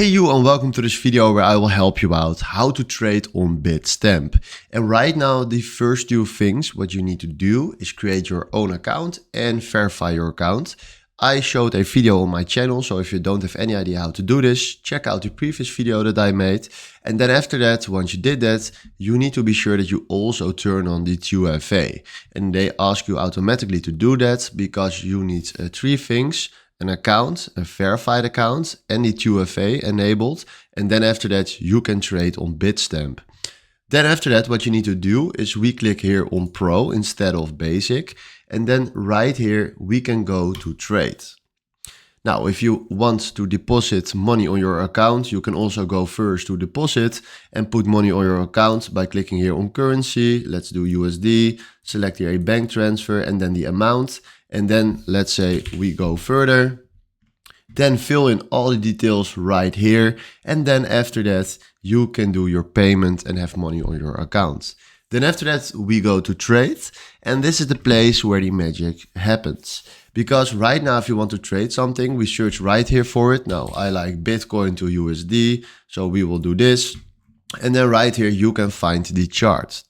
Hey you, and welcome to this video where I will help you out how to trade on Bitstamp. And right now the first two things what you need to do is create your own account and verify your account. I showed a video on my channel, so if you don't have any idea how to do this, check out the previous video that I made. And then after that, once you did that, you need to be sure that you also turn on the 2FA. And they ask you automatically to do that because you need three things: an account, a verified account, and the 2FA enabled. And then after that, you can trade on Bitstamp. Then after that, what you need to do is we click here on Pro instead of Basic. And then right here, we can go to Trade. Now, if you want to deposit money on your account, you can also go first to deposit and put money on your account by clicking here on currency. Let's do USD, select here a bank transfer and then the amount. And then let's say we go further, then fill in all the details right here. And then after that, you can do your payment and have money on your account. Then after that, we go to trade. And this is the place where the magic happens. Because right now, if you want to trade something, we search right here for it. Now, I like Bitcoin to USD, so we will do this. And then right here, you can find the chart.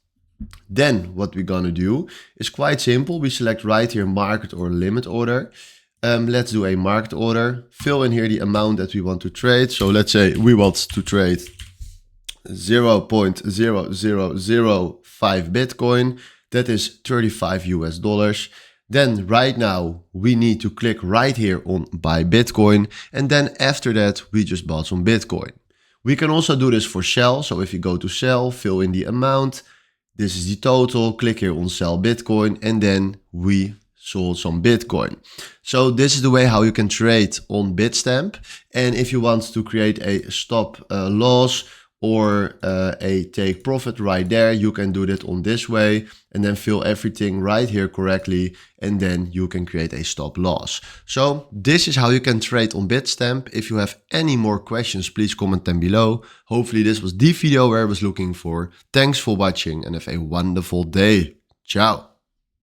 Then what we're gonna do is quite simple. We select right here market or limit order. Let's do a market order. Fill in here the amount that we want to trade. So let's say we want to trade 0.0005 Bitcoin. That is 35 US dollars. Then right now we need to click right here on buy Bitcoin. And then after that, we just bought some Bitcoin. We can also do this for sell. So if you go to sell, fill in the amount. This is the total, click here on sell Bitcoin, and then we sold some Bitcoin. So this is the way how you can trade on Bitstamp. And if you want to create a stop loss or a take profit right there, you can do that on this way and then fill everything right here correctly. And then you can create a stop loss. So this is how you can trade on Bitstamp. If you have any more questions, please comment them below. Hopefully this was the video where I was looking for. Thanks for watching and have a wonderful day. Ciao.